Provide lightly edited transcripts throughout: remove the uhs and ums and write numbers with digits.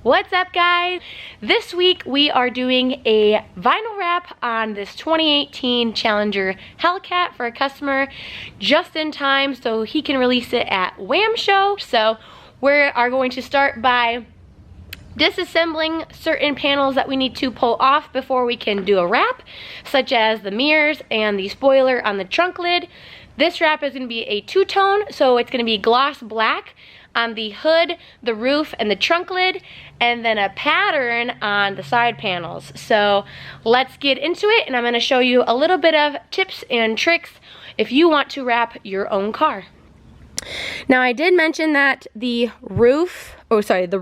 What's up, guys? This week we are doing a vinyl wrap on this 2018 Challenger Hellcat for a customer just in time so he can release it at Wham Show. So we are going to start by disassembling certain panels that we need to pull off before we can do a wrap, such as the mirrors and the spoiler on the trunk lid. This wrap is going to be a two-tone, so it's going to be gloss black on the hood, the roof, and the trunk lid, and then a pattern on the side panels. So let's get into it, and I'm going to show you a little bit of tips and tricks if you want to wrap your own car. Now, I did mention that the hood, the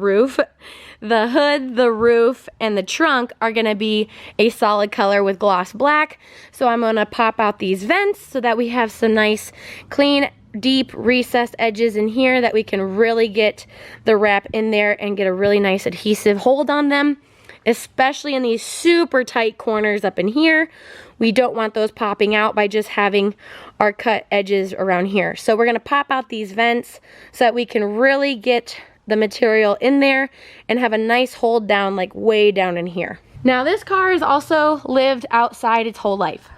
roof, and the trunk are going to be a solid color with gloss black. So I'm going to pop out these vents so that we have some nice, clean, deep recessed edges in here that we can really get the wrap in there and get a really nice adhesive hold on them, especially in these super tight corners up in here. We don't want those popping out by just having our cut edges around here. So we're going to pop out these vents so that we can really get the material in there and have a nice hold down, like way down in here. Now, this car has also lived outside its whole life.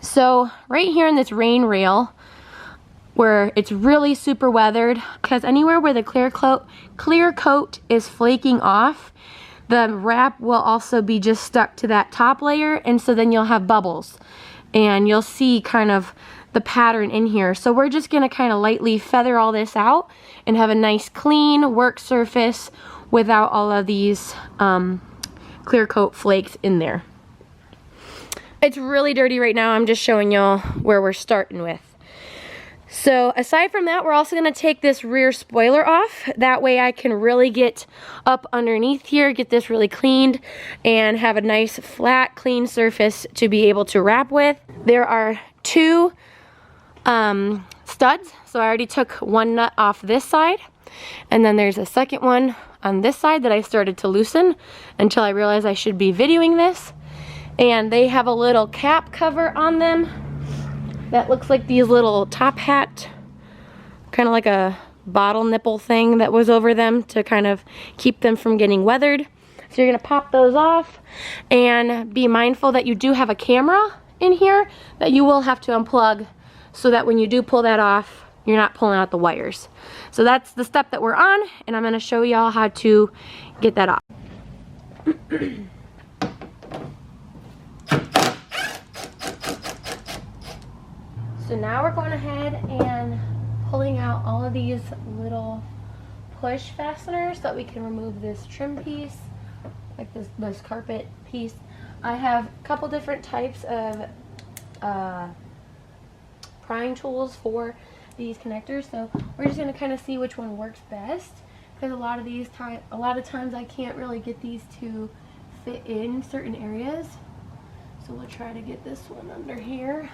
So right here in this rain rail, where it's really super weathered, because anywhere where the clear coat is flaking off, the wrap will also be just stuck to that top layer, and so then you'll have bubbles and you'll see kind of the pattern in here. So we're just gonna kind of lightly feather all this out and have a nice clean work surface without all of these clear coat flakes in there. It's really dirty right now. I'm just showing y'all where we're starting with. So aside from that, we're also going to take this rear spoiler off. That way I can really get up underneath here, get this really cleaned, and have a nice flat, clean surface to be able to wrap with. There are two studs. So I already took one nut off this side, and then there's a second one on this side that I started to loosen until I realized I should be videoing this. And they have a little cap cover on them that looks like these little top hat, kind of like a bottle nipple thing that was over them to kind of keep them from getting weathered. So you're gonna pop those off and be mindful that you do have a camera in here that you will have to unplug so that when you do pull that off, you're not pulling out the wires. So that's the step that we're on, and I'm gonna show y'all how to get that off. So now we're going ahead and pulling out all of these little push fasteners so that we can remove this trim piece, like this carpet piece. I have a couple different types of prying tools for these connectors, so we're just going to kind of see which one works best, because a lot of times I can't really get these to fit in certain areas. So we'll try to get this one under here.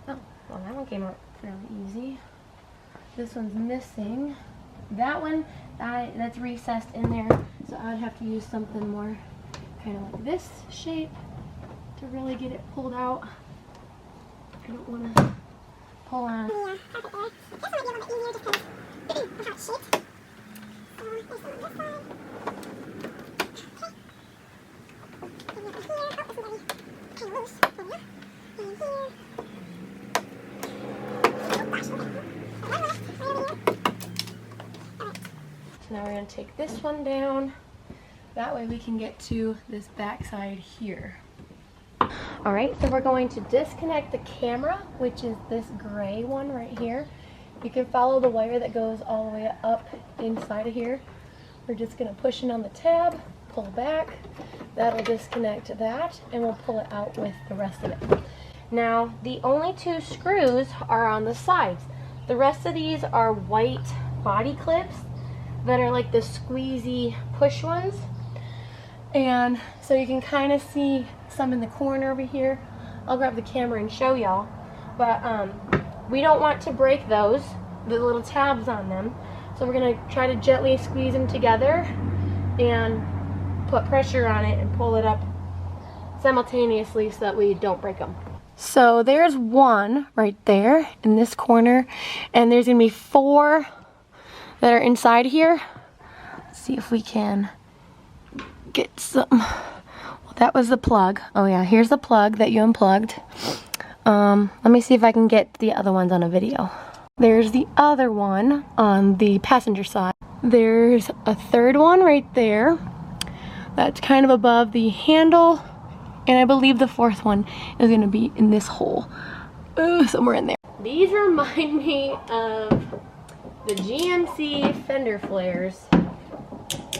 Oh, well, that one came out fairly easy. This one's missing. That one, that's recessed in there, so I'd have to use something more kind of like this shape to really get it pulled out. I don't want to pull on. Yeah, carpet there. This one might be a little bit easier just because of how it's shaped. So there's some on this side. Okay. Maybe up in here. Oh, this one's already kind of loose. There we go. And here. So now we're going to take this one down. That way we can get to this back side here. Alright, so we're going to disconnect the camera, which is this gray one right here. You can follow the wire that goes all the way up inside of here. We're just going to push in on the tab, pull back. That'll disconnect that, and we'll pull it out with the rest of it. Now, the only two screws are on the sides. The rest of these are white body clips that are like the squeezy push ones. And so you can kind of see some in the corner over here. I'll grab the camera and show y'all. But we don't want to break those, the little tabs on them. So we're going to try to gently squeeze them together and put pressure on it and pull it up simultaneously so that we don't break them. So there's one right there in this corner, and there's going to be 4 that are inside here. see if we can get some. Well, that was the plug. Oh yeah, here's the plug that you unplugged. Let me see if I can get the other ones on a video. There's the other one on the passenger side. There's a third one right there. That's kind of above the handle. And I believe the fourth one is gonna be in this hole. Somewhere in there. These remind me of the GMC fender flares.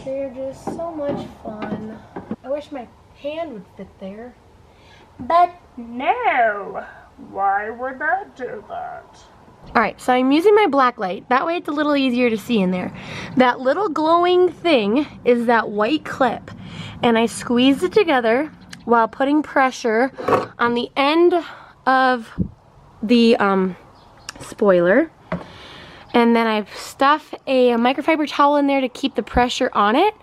They're just so much fun. I wish my hand would fit there. But no! Why would that do that? Alright, so I'm using my black light. That way it's a little easier to see in there. That little glowing thing is that white clip. And I squeezed it together while putting pressure on the end of the spoiler. And then I've stuffed a microfiber towel in there to keep the pressure on it.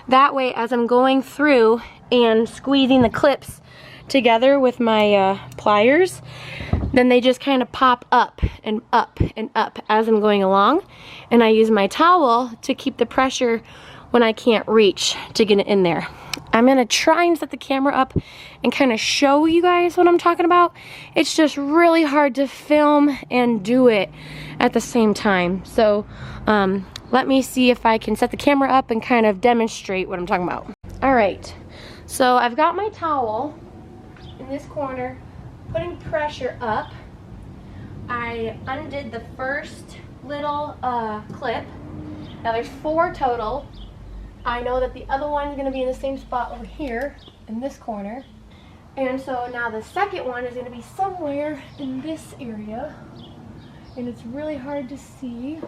That way, as I'm going through and squeezing the clips together with my pliers, then they just kind of pop up and up and up as I'm going along. And I use my towel to keep the pressure when I can't reach to get it in there. I'm gonna try and set the camera up and kind of show you guys what I'm talking about. It's just really hard to film and do it at the same time. So let me see if I can set the camera up and kind of demonstrate what I'm talking about. All right, so I've got my towel in this corner, putting pressure up. I undid the first little clip. Now there's 4 total. I know that the other one is going to be in the same spot over here in this corner. And so now the second one is going to be somewhere in this area. And it's really hard to see.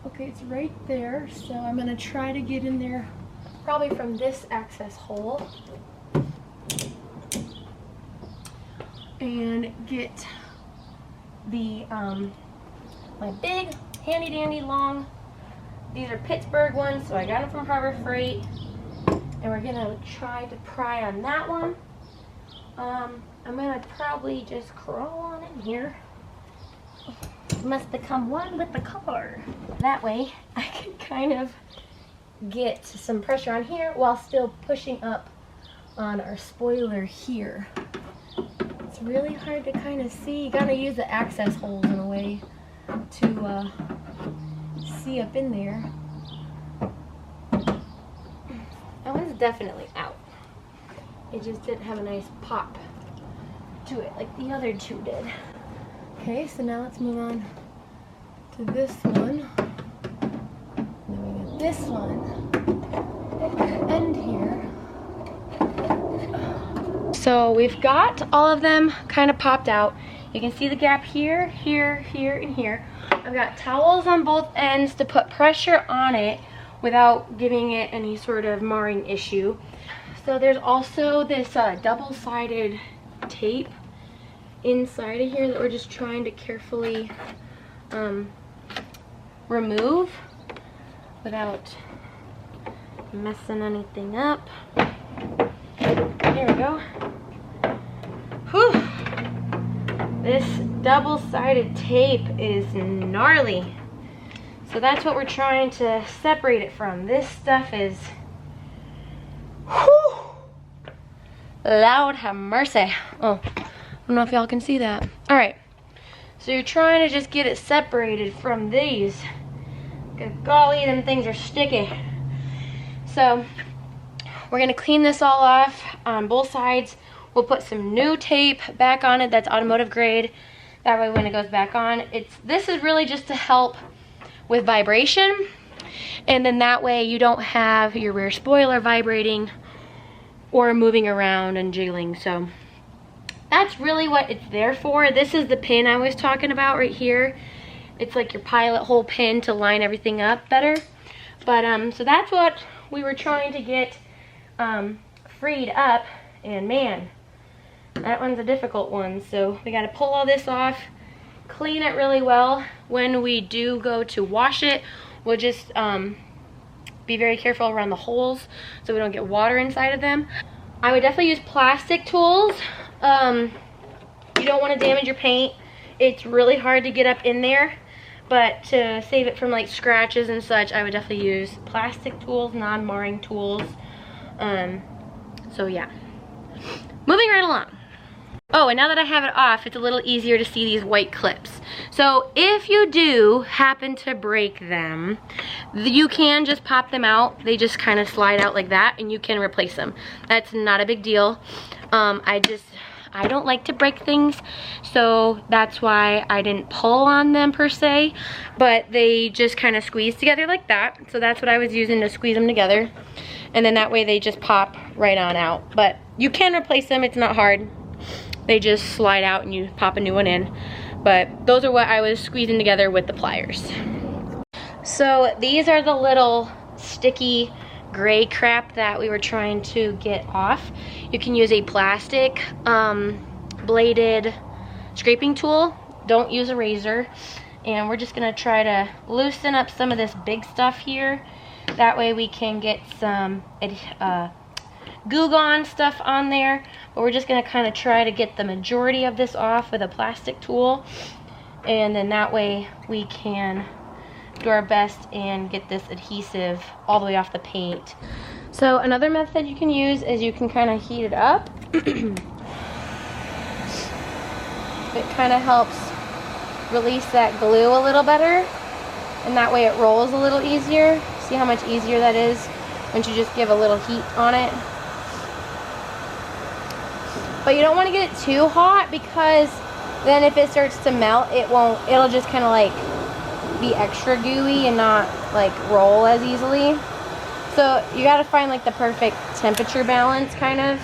Okay, it's right there. So I'm going to try to get in there probably from this access hole. And get the my big handy dandy long. These are Pittsburgh ones, so I got them from Harbor Freight. And we're gonna try to pry on that one. I'm gonna probably just crawl on in here. It must become one with the car. That way I can kind of get some pressure on here while still pushing up on our spoiler here. It's really hard to kind of see. You gotta use the access holes in a way to see up in there. That one's definitely out. It just didn't have a nice pop to it like the other 2 did. Okay, so now let's move on to this one. Then we got this one at the end here. So we've got all of them kind of popped out. You can see the gap here, here, here, and here. I've got towels on both ends to put pressure on it without giving it any sort of marring issue. So there's also this double-sided tape inside of here that we're just trying to carefully remove without messing anything up. There we go. Whew. This double-sided tape is gnarly. So that's what we're trying to separate it from. This stuff is, whew, Lord have mercy. Oh, I don't know if y'all can see that. All right, so you're trying to just get it separated from these. Good golly, them things are sticky. So we're gonna clean this all off on both sides. We'll put some new tape back on it that's automotive grade. That way when it goes back on, this is really just to help with vibration. And then that way you don't have your rear spoiler vibrating or moving around and jiggling. So that's really what it's there for. This is the pin I was talking about right here. It's like your pilot hole pin to line everything up better. But so that's what we were trying to get freed up. And man, that one's a difficult one. So we got to pull all this off, clean it really well. When we do go to wash it, we'll just be very careful around the holes so we don't get water inside of them. I would definitely use plastic tools. You don't want to damage your paint. It's really hard to get up in there. but to save it from like scratches and such, I would definitely use plastic tools, non-marring tools. So yeah, moving right along. Oh, and now that I have it off, it's a little easier to see these white clips. So if you do happen to break them, you can just pop them out. They just kind of slide out like that, and you can replace them. That's not a big deal. I don't like to break things, so that's why I didn't pull on them per se, but they just kind of squeeze together like that. So that's what I was using to squeeze them together, and then that way they just pop right on out. But you can replace them, it's not hard. They just slide out and you pop a new one in. But those are what I was squeezing together with the pliers. So these are the little sticky gray crap that we were trying to get off. You can use a plastic bladed scraping tool. Don't use a razor. And we're just gonna try to loosen up some of this big stuff here. That way we can get some Goo Gone stuff on there. But we're just gonna kind of try to get the majority of this off with a plastic tool. And then that way we can do our best and get this adhesive all the way off the paint. So another method you can use is you can kind of heat it up. It kind of helps release that glue a little better, and that way it rolls a little easier. See how much easier that is once you just give a little heat on it. But you don't want to get it too hot, because then if it starts to melt, it'll just kind of like be extra gooey and not like roll as easily. So you got to find like the perfect temperature balance kind of.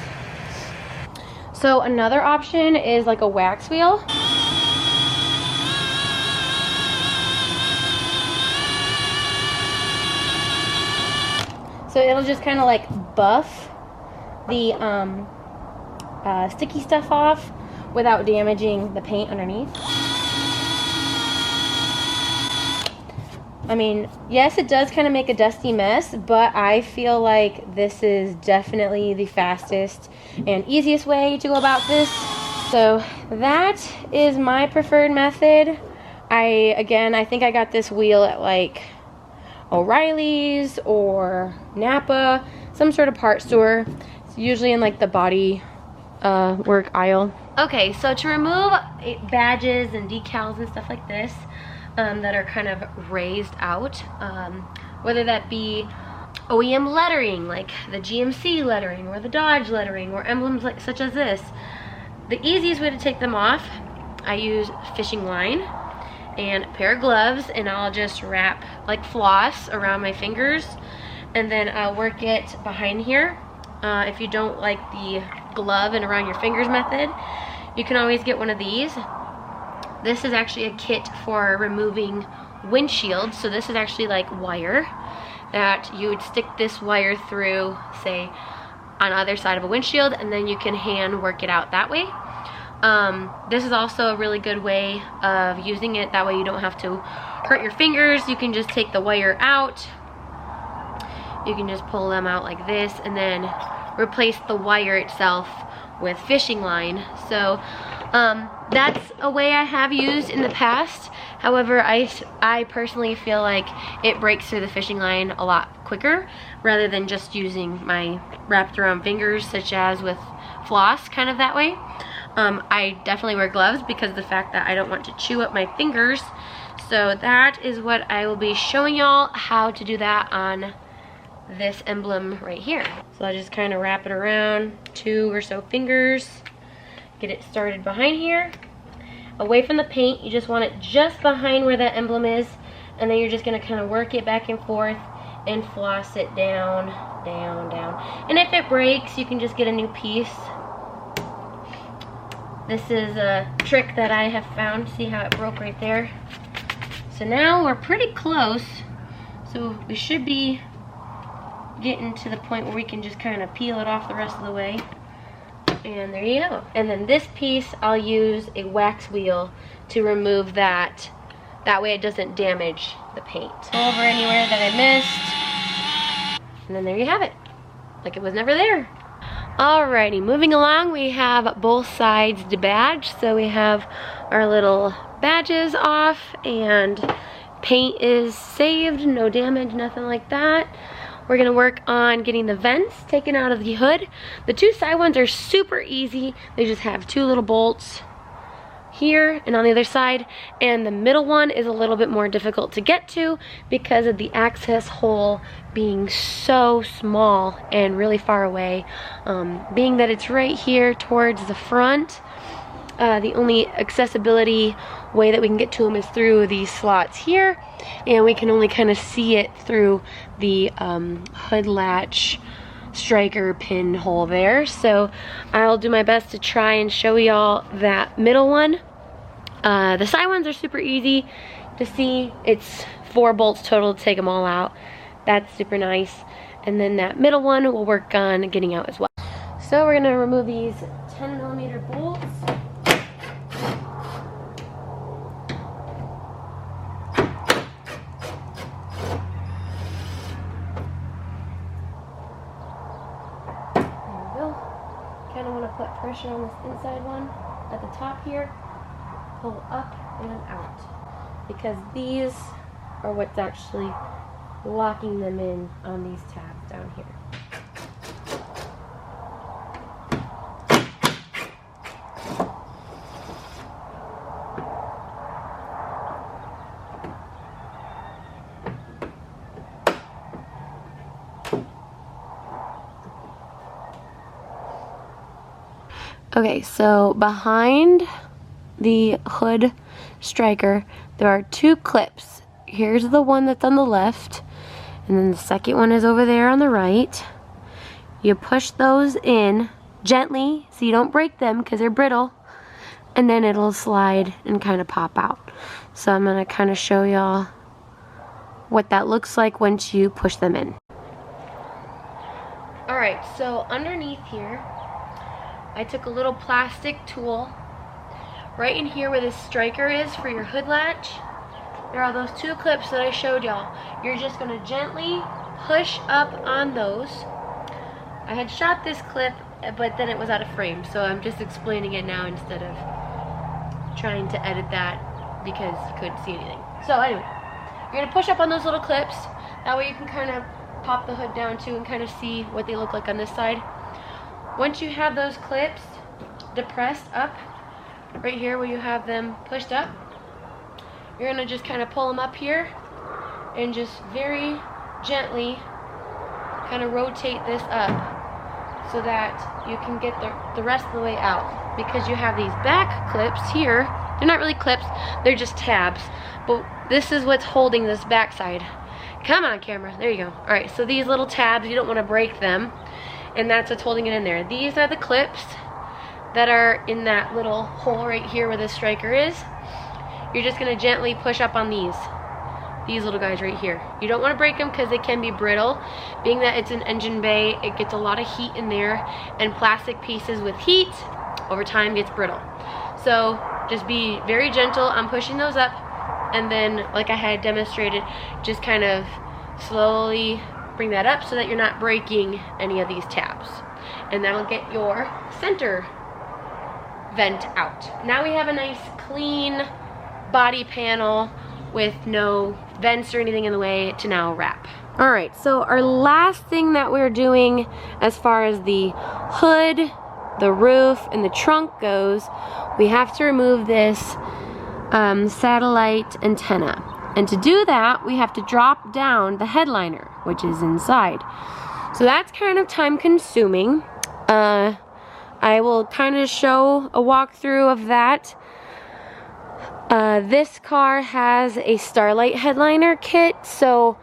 So another option is like a wax wheel. So it'll just kind of like buff the sticky stuff off without damaging the paint underneath. I mean, yes, it does kind of make a dusty mess, but I feel like this is definitely the fastest and easiest way to go about this. So that is my preferred method. I think I got this wheel at like O'Reilly's or Napa, some sort of part store. It's usually in like the body work aisle. Okay, so to remove badges and decals and stuff like this, that are kind of raised out, whether that be OEM lettering like the GMC lettering or the Dodge lettering or emblems like such as this, the easiest way to take them off, I use fishing line and a pair of gloves, and I'll just wrap like floss around my fingers, and then I'll work it behind here. If you don't like the glove and around your fingers method, you can always get one of these. This is actually a kit for removing windshields. So this is actually like wire that you would stick this wire through, say, on either side of a windshield, and then you can hand work it out that way. This is also a really good way of using it. That way you don't have to hurt your fingers. You can just take the wire out. You can just pull them out like this and then replace the wire itself with fishing line. So that's a way I have used in the past. However, I personally feel like it breaks through the fishing line a lot quicker rather than just using my wrapped around fingers, such as with floss, kind of that way. I definitely wear gloves because of the fact that I don't want to chew up my fingers. So that is what I will be showing y'all, how to do that on this emblem right here. So I just kind of wrap it around 2 or so fingers, get it started behind here, away from the paint. You just want it just behind where that emblem is, and then you're just going to kind of work it back and forth and floss it down, down, down. And if it breaks, you can just get a new piece. This is a trick that I have found. See how it broke right there? So now we're pretty close, so we should be getting to the point where we can just kind of peel it off the rest of the way. And there you go. And then this piece, I'll use a wax wheel to remove that. That way it doesn't damage the paint. Go over anywhere that I missed. And then there you have it. Like it was never there. Alrighty, moving along, we have both sides debadged. So we have our little badges off, and paint is saved, no damage, nothing like that. We're gonna work on getting the vents taken out of the hood. The two side ones are super easy. They just have two little bolts here and on the other side, and the middle one is a little bit more difficult to get to because of the access hole being so small and really far away. Being that it's right here towards the front, the only accessibility way that we can get to them is through these slots here, and we can only kind of see it through the hood latch striker pin hole there. So I'll do my best to try and show y'all that middle one. The side ones are super easy to see. It's 4 bolts total to take them all out. That's super nice. And then that middle one we'll work on getting out as well. So we're gonna remove these 10mm bolts. Kind of want to put pressure on this inside one at the top here, pull up and out, because these are what's actually locking them in on these tabs down here. Okay, so behind the hood striker, there are 2 clips. Here's the one that's on the left, and then the second one is over there on the right. You push those in gently so you don't break them because they're brittle, and then it'll slide and kind of pop out. So I'm going to kind of show y'all what that looks like once you push them in. Alright, so underneath here, I took a little plastic tool. Right in here where this striker is for your hood latch, there are those 2 clips that I showed y'all. You're just going to gently push up on those. I had shot this clip, but then it was out of frame, so I'm just explaining it now instead of trying to edit that because you couldn't see anything. So anyway, you're going to push up on those little clips. That way you can kind of pop the hood down too and kind of see what they look like on this side. Once you have those clips depressed up, right here where you have them pushed up, you're going to just kind of pull them up here and just very gently kind of rotate this up so that you can get the rest of the way out. Because you have these back clips here, they're not really clips, they're just tabs, but this is what's holding this back side. Come on, camera, there you go. Alright, so these little tabs, you don't want to break them, and that's what's holding it in there. These are the clips that are in that little hole right here where the striker is. You're just going to gently push up on these little guys right here. You don't want to break them because they can be brittle. Being that it's an engine bay, it gets a lot of heat in there, and plastic pieces with heat over time gets brittle. So just be very gentle on pushing those up, and then like I had demonstrated, just kind of slowly bring that up so that you're not breaking any of these tabs, and that'll get your center vent out. Now we have a nice clean body panel with no vents or anything in the way to now wrap. Alright, so our last thing that we're doing as far as the hood, the roof, and the trunk goes, we have to remove this satellite antenna. And to do that, we have to drop down the headliner, which is inside. So that's kind of time consuming. I will kind of show a walkthrough of that. This car has a Starlight headliner kit, so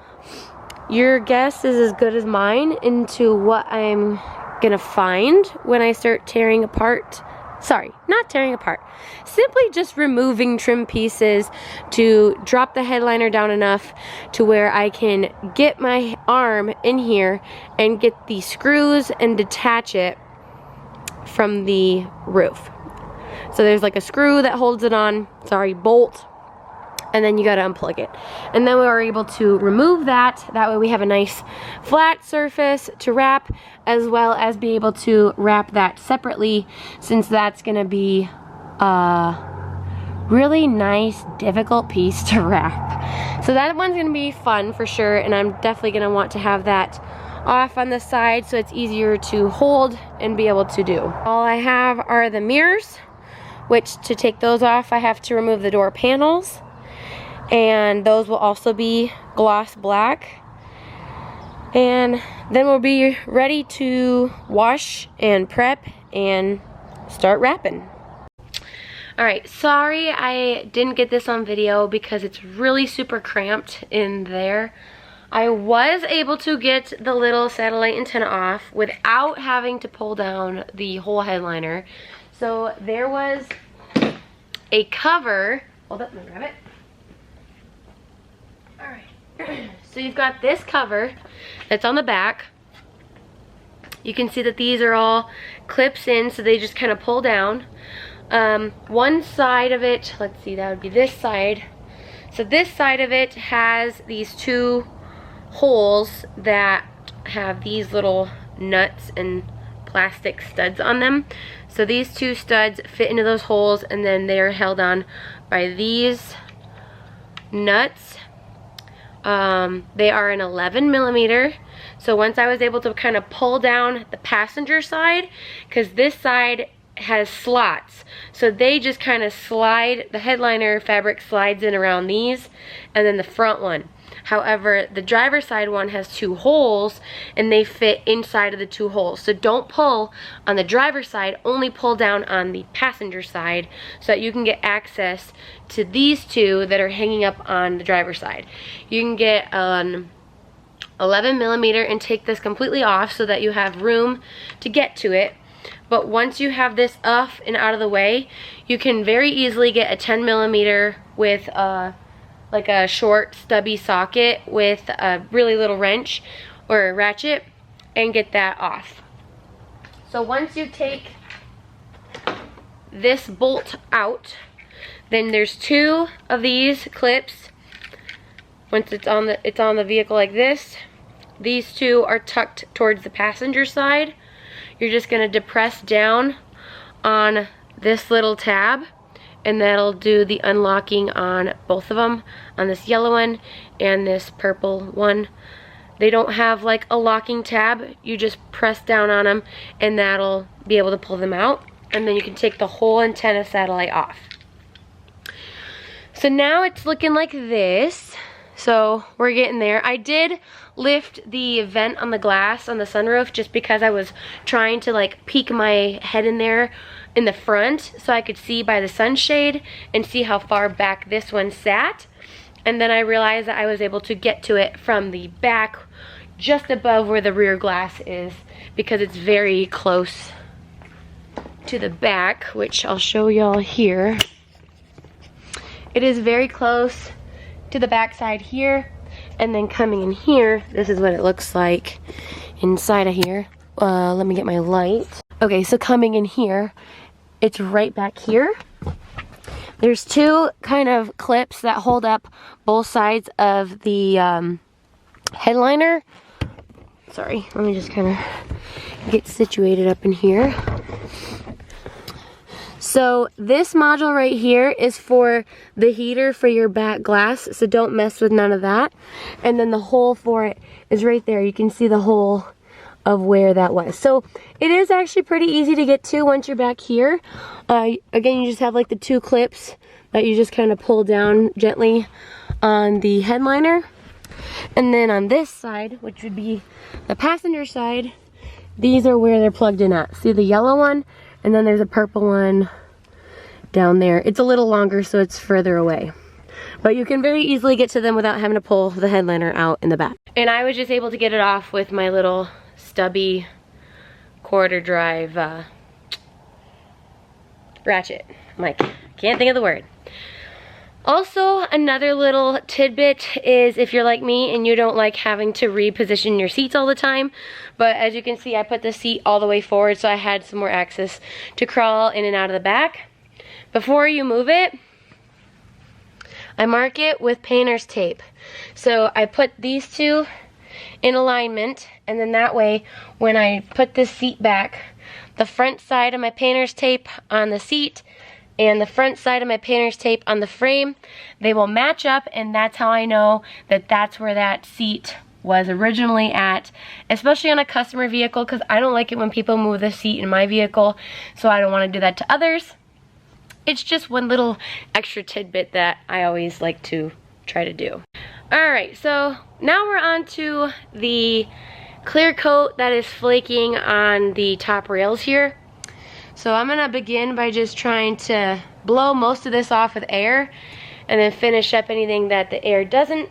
your guess is as good as mine into what I'm gonna find when I start tearing apart. Sorry, not tearing apart. Simply just removing trim pieces to drop the headliner down enough to where I can get my arm in here and get the screws and detach it from the roof. So there's like a screw that holds it on, bolt, and then you gotta unplug it. And then we are able to remove that. That way we have a nice flat surface to wrap, as well as be able to wrap that separately, since that's gonna be really nice, difficult piece to wrap. So that one's gonna be fun for sure, and I'm definitely gonna want to have that off on the side so it's easier to hold and be able to do. All I have are the mirrors, which to take those off I have to remove the door panels, and those will also be gloss black. And then we'll be ready to wash and prep and start wrapping. Alright, sorry I didn't get this on video because it's really super cramped in there. I was able to get the little satellite antenna off without having to pull down the whole headliner. So there was a cover. Hold up, let me grab it. Alright, so you've got this cover that's on the back. You can see that these are all clips in, so they just kind of pull down. One side of it, let's see, that would be this side. So this side of it has these two holes that have these little nuts and plastic studs on them. So these two studs fit into those holes, and then they are held on by these nuts. They are an 11 millimeter. So once I was able to kind of pull down the passenger side, because this side has slots, so they just kind of slide, the headliner fabric slides in around these, and then the front one. However, the driver's side one has two holes, and they fit inside of the two holes. So don't pull on the driver's side, only pull down on the passenger side so that you can get access to these two that are hanging up on the driver's side. You can get an 11 millimeter and take this completely off so that you have room to get to it. But once you have this off and out of the way, you can very easily get a 10 millimeter with like a short stubby socket with a really little wrench or a ratchet and get that off. So once you take this bolt out, then there's two of these clips. Once it's on the vehicle like this, these two are tucked towards the passenger side. You're just going to depress down on this little tab, and that'll do the unlocking on both of them, on this yellow one and this purple one. They don't have like a locking tab. You just press down on them and that'll be able to pull them out, and then you can take the whole antenna satellite off. So now it's looking like this. So we're getting there. I did lift the vent on the glass on the sunroof just because I was trying to like peek my head in there in the front so I could see by the sunshade and see how far back this one sat. And then I realized that I was able to get to it from the back just above where the rear glass is, because it's very close to the back, which I'll show y'all here. It is very close to the back side here, and then coming in here, this is what it looks like inside of here. Let me get my light. Okay, so coming in here, it's right back here. There's two kind of clips that hold up both sides of the headliner. Sorry, let me just kind of get situated up in here. So this module right here is for the heater for your back glass, so don't mess with none of that. And then the hole for it is right there. You can see the hole of where that was. So it is actually pretty easy to get to once you're back here. Again, you just have like the two clips that you just kind of pull down gently on the headliner. And then on this side, which would be the passenger side, these are where they're plugged in at. See the yellow one? And then there's a purple one down there. It's a little longer, so it's further away. But you can very easily get to them without having to pull the headliner out in the back. And I was just able to get it off with my little stubby quarter drive ratchet. I'm like, can't think of the word. Also, another little tidbit is if you're like me and you don't like having to reposition your seats all the time, but as you can see, I put the seat all the way forward so I had some more access to crawl in and out of the back. Before you move it, I mark it with painter's tape. So I put these two in alignment, and then that way when I put this seat back, the front side of my painter's tape on the seat and the front side of my painter's tape on the frame, they will match up, and that's how I know that that's where that seat was originally at, especially on a customer vehicle, because I don't like it when people move the seat in my vehicle, so I don't want to do that to others. It's just one little extra tidbit that I always like to try to do. Alright, so now we're on to the clear coat that is flaking on the top rails here. So I'm gonna begin by just trying to blow most of this off with air, and then finish up anything that the air doesn't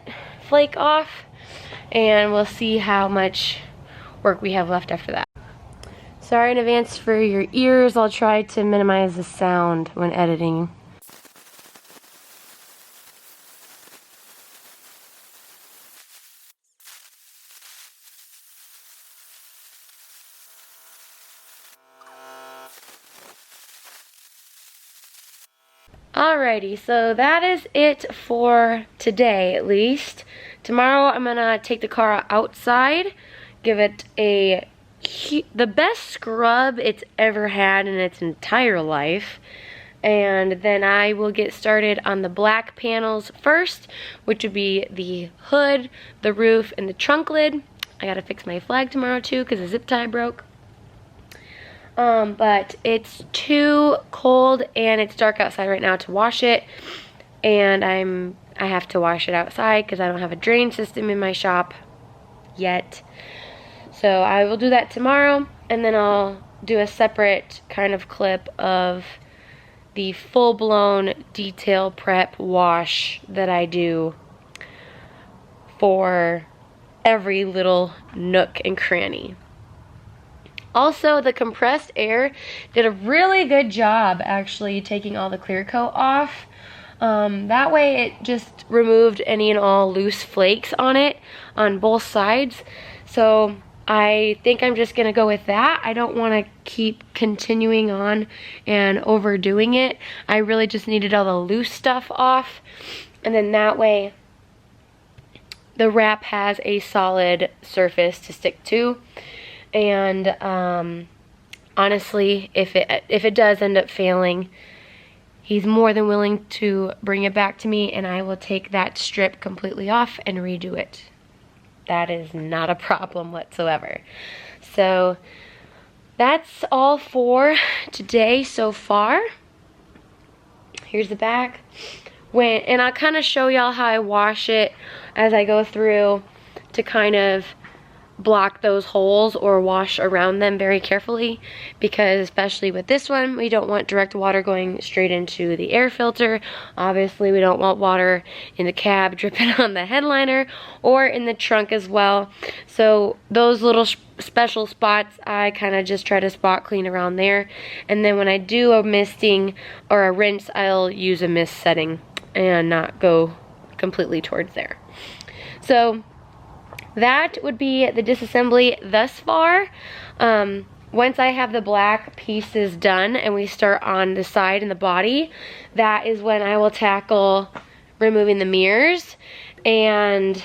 flake off, and we'll see how much work we have left after that. Sorry in advance for your ears. I'll try to minimize the sound when editing. Alrighty, so that is it for today, at least. Tomorrow I'm gonna take the car outside, give it the best scrub it's ever had in its entire life, and then I will get started on the black panels first, which would be the hood, the roof, and the trunk lid. I gotta fix my flag tomorrow too because the zip tie broke. But it's too cold and it's dark outside right now to wash it, and I have to wash it outside because I don't have a drain system in my shop yet. So I will do that tomorrow, and then I'll do a separate kind of clip of the full-blown detail prep wash that I do for every little nook and cranny. Also, the compressed air did a really good job actually taking all the clear coat off. That way it just removed any and all loose flakes on it on both sides. So I think I'm just gonna go with that. I don't want to keep continuing on and overdoing it. I really just needed all the loose stuff off, and then that way the wrap has a solid surface to stick to. And honestly, if it does end up failing, he's more than willing to bring it back to me, and I will take that strip completely off and redo it. That is not a problem whatsoever. So that's all for today so far. Here's the back. And I'll kind of show y'all how I wash it as I go through to kind of block those holes or wash around them very carefully, because especially with this one, we don't want direct water going straight into the air filter. Obviously we don't want water in the cab dripping on the headliner or in the trunk as well. So those little special spots, I kind of just try to spot clean around there, and then when I do a misting or a rinse, I'll use a mist setting and not go completely towards there. So that would be the disassembly thus far. Once I have the black pieces done and we start on the side and the body, that is when I will tackle removing the mirrors and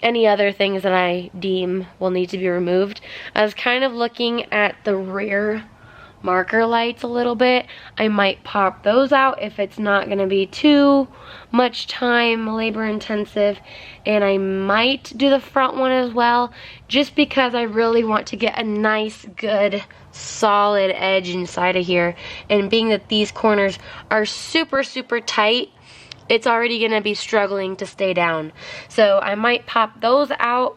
any other things that I deem will need to be removed. I was kind of looking at the rear marker lights a little bit. I might pop those out if it's not going to be too much time labor intensive, and I might do the front one as well, just because I really want to get a nice good solid edge inside of here, and being that these corners are super tight, it's already going to be struggling to stay down. So I might pop those out.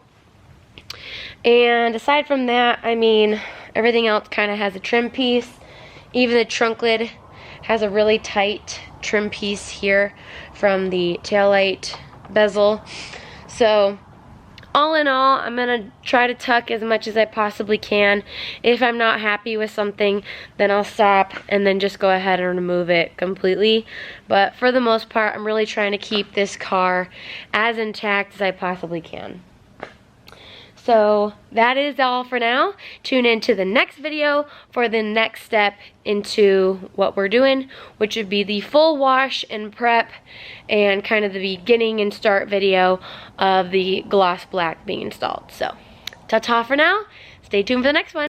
And aside from that, I mean, everything else kind of has a trim piece. Even the trunk lid has a really tight trim piece here from the taillight bezel. So all in all, I'm going to try to tuck as much as I possibly can. If I'm not happy with something, then I'll stop and then just go ahead and remove it completely. But for the most part, I'm really trying to keep this car as intact as I possibly can. So that is all for now. Tune into the next video for the next step into what we're doing, which would be the full wash and prep and kind of the beginning and start video of the gloss black being installed. So ta-ta for now. Stay tuned for the next one.